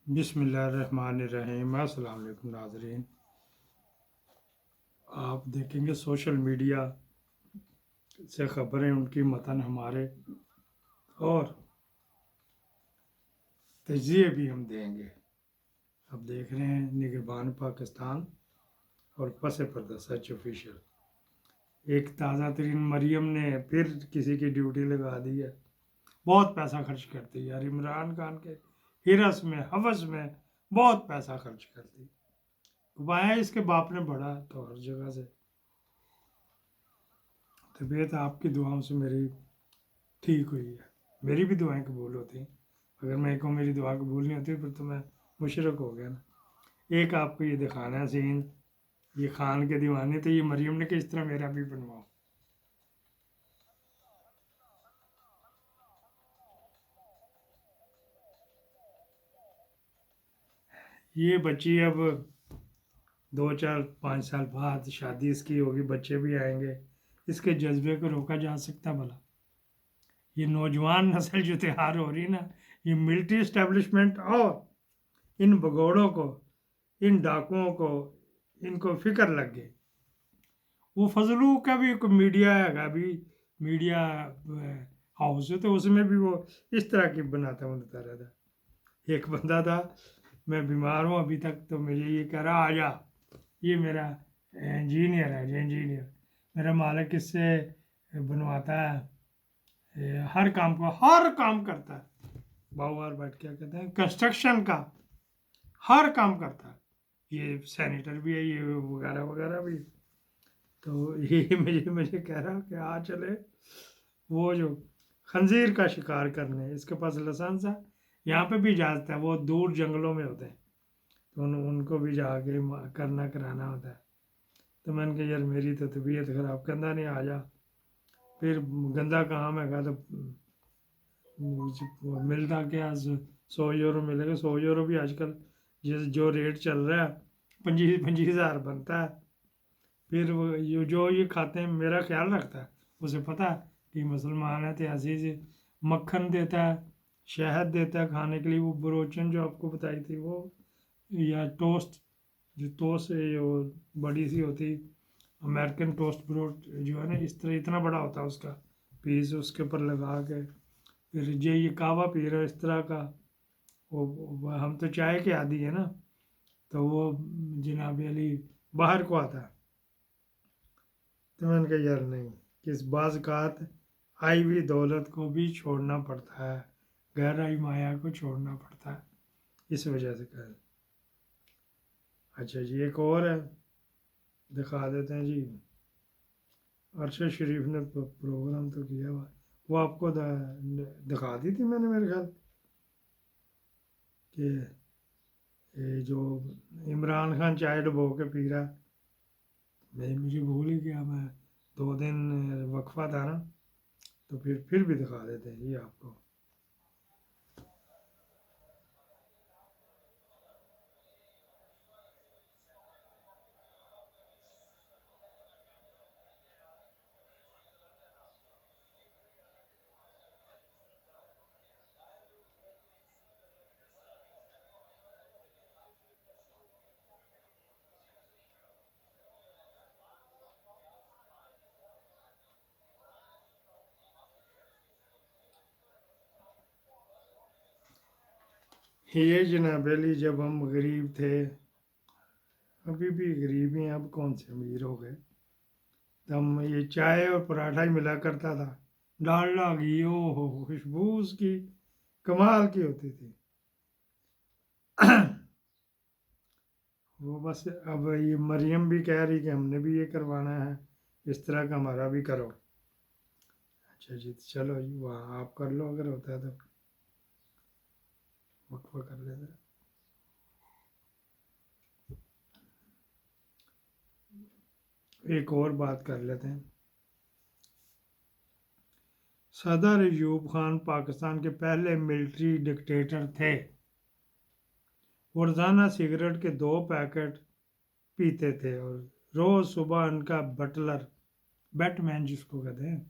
بسم اللہ الرحمن الرحیم۔ السلام علیکم ناظرین، آپ دیکھیں گے سوشل میڈیا سے خبریں، ان کی متن ہمارے اور تجزیے بھی ہم دیں گے۔ اب دیکھ رہے ہیں نگہبان پاکستان اور پس پردہ سچ آفیشیل۔ ایک تازہ ترین مریم نے پھر کسی کی ڈیوٹی لگا دی ہے، بہت پیسہ خرچ کرتی ہے یار، عمران خان کے ہرس میں حوث میں بہت پیسہ خرچ کرتی، گوایا اس کے باپ نے بڑا تو ہر جگہ سے۔ طبیعت آپ کی دعاؤں سے میری ٹھیک ہوئی ہے، میری بھی دعائیں قبول ہوتی ہیں، اگر میں کو میری دعا قبول نہیں ہوتی پھر تو میں مشرک ہو گیا نا۔ ایک آپ کو یہ دکھانا ہے سین، یہ خان کے دیوانے تھے، یہ مریم نے کہ اس طرح میرا بھی بنواؤ۔ یہ بچی اب 2 4 5 سال بعد شادی اس کی ہوگی، بچے بھی آئیں گے، اس کے جذبے کو روکا جا سکتا بھلا؟ یہ نوجوان نسل جو تیار ہو رہی نا، یہ ملٹری اسٹیبلشمنٹ اور ان بگوڑوں کو، ان ڈاکوؤں کو، ان کو فکر لگ گئی۔ وہ فضلو کا بھی میڈیا ہے، بھی میڈیا ہاؤس ہے، تو اس میں بھی وہ اس طرح کی بناتا رہتا۔ ایک بندہ تھا، میں بیمار ہوں ابھی تک، تو مجھے یہ کہہ رہا آ جا، یہ میرا انجینئر ہے، انجینئر میرا مالک اس سے بنواتا ہے، ہر کام کرتا ہے، باہر بیٹھ کیا کہتے ہیں کنسٹرکشن کا ہر کام کرتا ہے، یہ سینیٹر بھی ہے، یہ وغیرہ وغیرہ بھی۔ تو یہ مجھے کہہ رہا کہ آ چلے وہ جو خنزیر کا شکار کرنے، اس کے پاس لائسنس ہے، یہاں پہ بھی اجازت ہے، وہ دور جنگلوں میں ہوتے ہیں تو ان کو بھی جا کے کرانا ہوتا ہے۔ تو میں نے کہا یار میری تو طبیعت خراب، کندھا نہیں آ جا، پھر گندا کہاں میں کہا تو ملتا کیا 100 یورو ملے گا، 100 یورو بھی آج کل جو ریٹ چل رہا ہے 25,000 بنتا ہے۔ پھر جو یہ کھاتے ہیں میرا خیال رکھتا ہے، اسے پتہ ہے کہ مسلمان ہے، تو عزیز مکھن دیتا ہے، شہد دیتا ہے کھانے کے لیے، وہ بروچن جو آپ کو بتائی تھی وہ، یا ٹوسٹ، جو ٹوسٹ بڑی سی ہوتی امریکن ٹوسٹ بروڈ جو ہے نا، اس طرح اتنا بڑا ہوتا ہے اس کا پیس، اس کے اوپر لگا کے پھر یہ کعوہ پی رہا ہے اس طرح کا۔ ہم تو چائے کے عادی ہیں نا، تو وہ جناب علی باہر کو آتا ہے، تو میں نے کہا یار نہیں، کس بعض اوقات آئی ہوئی دولت کو بھی چھوڑنا پڑتا ہے، غیر آئی مایا کو چھوڑنا پڑتا ہے، اس وجہ سے کہا۔ اچھا جی ایک اور ہے، دکھا دیتے ہیں جی۔ عرشد شریف نے پروگرام تو کیا ہوا، وہ آپ کو دکھا دی تھی میں نے میرے خیال کہ جو عمران خان چائے ڈبو کے پی رہا، مجھے بھول ہی گیا، میں 2 دن وقفہ تھا نا، تو پھر بھی دکھا دیتے ہیں جی آپ کو۔ یہ جناب علی جب ہم غریب تھے، ابھی بھی غریب ہی ہیں، اب کون سے امیر ہو گئے، تو ہم یہ چائے اور پراٹھا ہی ملا کرتا تھا، ڈالڈا گھی ہو خوشبو اس کی کمال کی ہوتی تھی۔ وہ بس اب یہ مریم بھی کہہ رہی کہ ہم نے بھی یہ کروانا ہے، اس طرح کا ہمارا بھی کرو۔ اچھا جی چلو جی، وہاں آپ کر لو اگر ہوتا ہے تو، وقفہ کر لیتے ہیں۔ ایک اور بات کر لیتے ہیں۔ صدر ایوب خان پاکستان کے پہلے ملٹری ڈکٹیٹر تھے، روزانہ سگریٹ کے 2 پیکٹ پیتے تھے اور روز صبح ان کا بٹلر، بیٹ مین جس کو کہتے ہیں،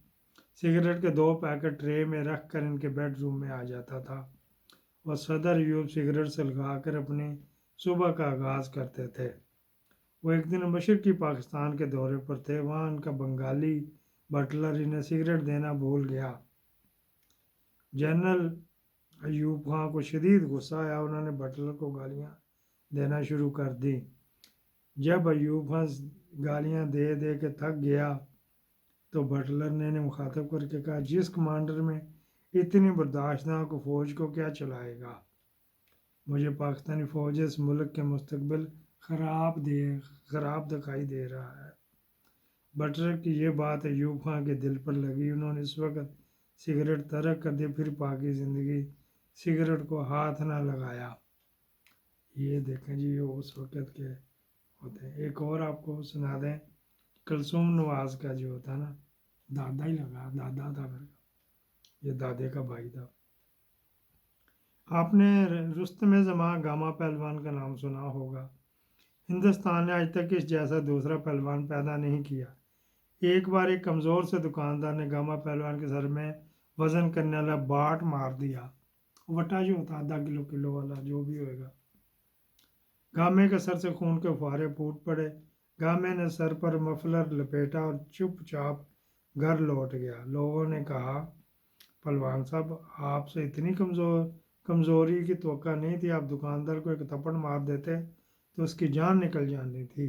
سگریٹ کے 2 پیکٹ ٹرے میں رکھ کر ان کے بیڈ روم میں آ جاتا تھا اور صدر ایوب سگریٹ سلگا کر اپنی صبح کا آغاز کرتے تھے۔ وہ ایک دن مشرقی پاکستان کے دورے پر تھے، وہاں ان کا بنگالی بٹلر انہیں سگریٹ دینا بھول گیا۔ جنرل ایوب خان کو شدید غصہ آیا، انہوں نے بٹلر کو گالیاں دینا شروع کر دی۔ جب ایوب خان گالیاں دے دے کے تھک گیا تو بٹلر نے انہیں مخاطب کر کے کہا، جس کمانڈر میں اتنی برداشت نہ ہو فوج کو کیا چلائے گا؟ مجھے پاکستانی فوج اس ملک کے مستقبل خراب دکھائی دے رہا ہے۔ بٹلر کی یہ بات ایوب خان کے دل پر لگی، انہوں نے اس وقت سگریٹ ترک کر دی، پھر باقی زندگی سگریٹ کو ہاتھ نہ لگایا۔ یہ دیکھیں جی، یہ اس وقت کے ہوتے ہیں۔ ایک اور آپ کو سنا دیں، کلثوم نواز کا جو ہوتا نا، دادا ہی لگا، دادا تھا پھر، یہ دادے کا بھائی تھا۔ آپ نے رستم زماں گاما پہلوان کا نام سنا ہوگا۔ ہندوستان نے آج تک اس جیسا دوسرا پہلوان پیدا نہیں کیا۔ ایک بار ایک کمزور سے دکاندار نے گاما پہلوان کے سر میں وزن کرنے والا باٹ مار دیا، وٹا جو ہوتا 0.5 کلو والا جو بھی ہوئے گا۔ گامے کے سر سے خون کے فوارے پھوٹ پڑے۔ گامے نے سر پر مفلر لپیٹا اور چپ چاپ گھر لوٹ گیا۔ لوگوں نے کہا، پہلوان صاحب، آپ سے اتنی کمزوری کی توقع نہیں تھی، آپ دکاندار کو ایک تھپڑ مار دیتے تو اس کی جان نکل جانی تھی۔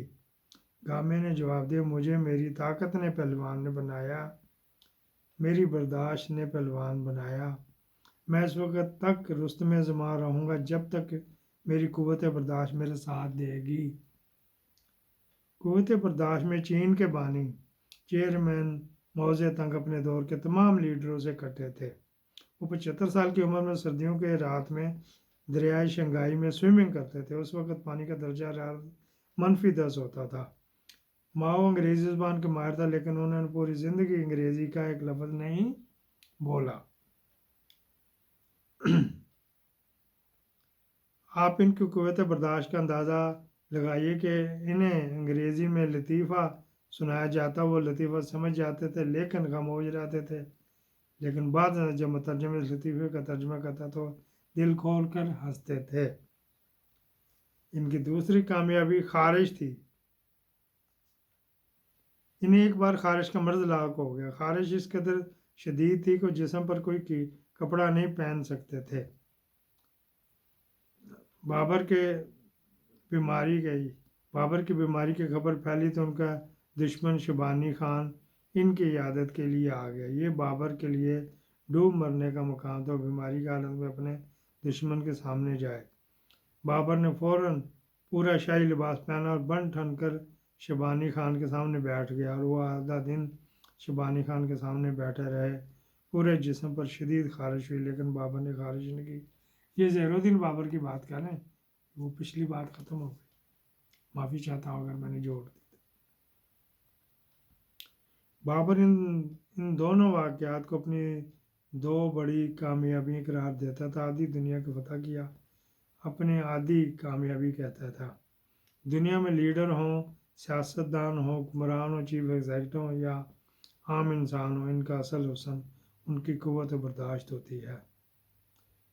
گامے نے جواب دیا، مجھے میری طاقت نے پہلوان نے بنایا، میری برداشت نے پہلوان بنایا۔ میں اس وقت تک رستم زماں رہوں گا جب تک میری قوت برداشت میرے ساتھ دے گی۔ قوت برداشت میں چین کے بانی چیئرمین ماؤ زیدونگ اپنے دور کے تمام لیڈروں سے اکٹھے تھے۔ وہ 75 سال کی عمر میں سردیوں کے رات میں دریائے شنگھائی میں سوئمنگ کرتے تھے۔ اس وقت پانی کا درجہ حرارت -10 ہوتا تھا۔ ماؤ انگریزی زبان کے ماہر تھا، لیکن انہوں نے پوری زندگی انگریزی کا ایک لفظ نہیں بولا۔ آپ ان کی قوت برداشت کا اندازہ لگائیے کہ انہیں انگریزی میں لطیفہ سنایا جاتا، وہ لطیفہ سمجھ جاتے تھے لیکن خاموش رہتے تھے۔ لیکن بعد میں جب مترجم اس لطیفے کا ترجمہ کرتا تو دل کھول کر ہنستے تھے۔ ان کی دوسری کامیابی خارش تھی۔ انہیں ایک بار خارش کا مرض لاحق ہو گیا۔ خارش اس قدر شدید تھی کہ جسم پر کوئی کپڑا نہیں پہن سکتے تھے۔ بابر کی بیماری کی خبر پھیلی تو ان کا دشمن شیبانی خان ان کی عیادت کے لیے آ گیا۔ یہ بابر کے لیے ڈوب مرنے کا مقام تھا، بیماری کی حالت میں اپنے دشمن کے سامنے جائے۔ بابر نے فوراً پورا شاہی لباس پہنا اور بن ٹھن کر شیبانی خان کے سامنے بیٹھ گیا، اور وہ آدھا دن شیبانی خان کے سامنے بیٹھے رہے۔ پورے جسم پر شدید خارش ہوئی لیکن بابر نے خارش نہیں کی۔ یہ زہر الدین بابر کی بات کر رہے ہیں، وہ پچھلی بات ختم ہو گئی، معافی چاہتا ہوں اگر میں نے جوڑ دی۔ بابر ان دونوں واقعات کو اپنی 2 بڑی کامیابی قرار دیتا تھا۔ آدھی دنیا کی فتح کیا، اپنی آدھی کامیابی کہتا تھا۔ دنیا میں لیڈر ہوں، سیاستدان ہوں، حکمران ہوں، چیف ایگزیکٹو ہوں یا عام انسان ہوں، ان کا اصل حسن ان کی قوت برداشت ہوتی ہے۔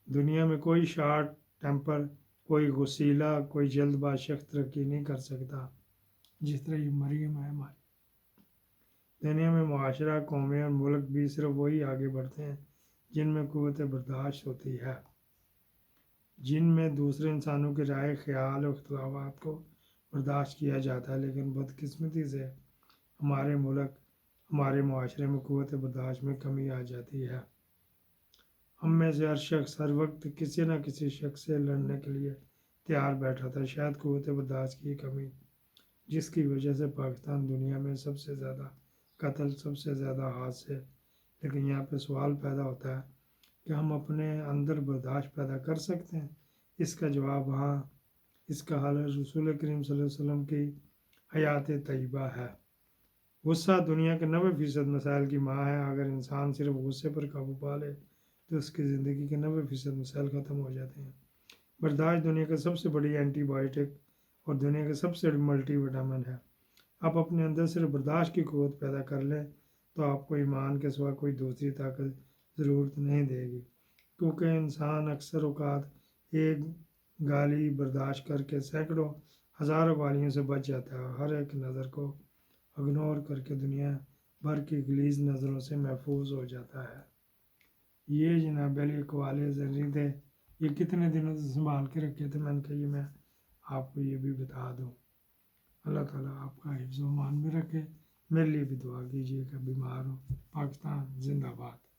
دنیا میں کوئی شارٹ ٹیمپر، کوئی غصیلا، کوئی جلد باز شخص ترقی نہیں کر سکتا جس طرح یہ مریم ہے ہماری۔ دنیا میں معاشرہ، قومیں اور ملک بھی صرف وہی آگے بڑھتے ہیں جن میں قوت برداشت ہوتی ہے، جن میں دوسرے انسانوں کی رائے، خیال اور اختلافات کو برداشت کیا جاتا ہے۔ لیکن بدقسمتی سے ہمارے ملک، ہمارے معاشرے میں قوت برداشت میں کمی آ جاتی ہے۔ ہم میں سے ہر شخص ہر وقت کسی نہ کسی شخص سے لڑنے کے لیے تیار بیٹھا تھا۔ شاید قوت برداشت کی کمی، جس کی وجہ سے پاکستان دنیا میں سب سے زیادہ قتل، سب سے زیادہ حادثے۔ لیکن یہاں پہ سوال پیدا ہوتا ہے کہ ہم اپنے اندر برداشت پیدا کر سکتے ہیں؟ اس کا جواب ہاں، اس کا حل رسول کریم صلی اللہ علیہ وسلم کی حیات طیبہ ہے۔ غصہ دنیا کے 90% مسائل کی ماں ہے۔ اگر انسان صرف غصے پر قابو پا لے تو اس کی زندگی کے 90% مسائل ختم ہو جاتے ہیں۔ برداشت دنیا کا سب سے بڑی اینٹی بائیوٹک اور دنیا کا سب سے ملٹی وٹامن ہے۔ آپ اپنے اندر صرف برداشت کی قوت پیدا کر لیں تو آپ کو ایمان کے سوا کوئی دوسری طاقت ضرورت نہیں دے گی، کیونکہ انسان اکثر اوقات ایک گالی برداشت کر کے سینکڑوں ہزاروں گالیوں سے بچ جاتا ہے اور ہر ایک نظر کو اگنور کر کے دنیا بھر کی غلیظ نظروں سے محفوظ ہو جاتا ہے۔ یہ جناب علی اقوال زرعی تھے، یہ کتنے دنوں سے سنبھال کے رکھے تھے، میں نے کہا یہ میں آپ کو یہ بھی بتا دوں۔ اللہ تعالیٰ آپ کا حفظ و امان میں رکھے۔ میرے لیے بھی دعا کیجیے کہ بیمار ہوں۔ پاکستان زندہ باد۔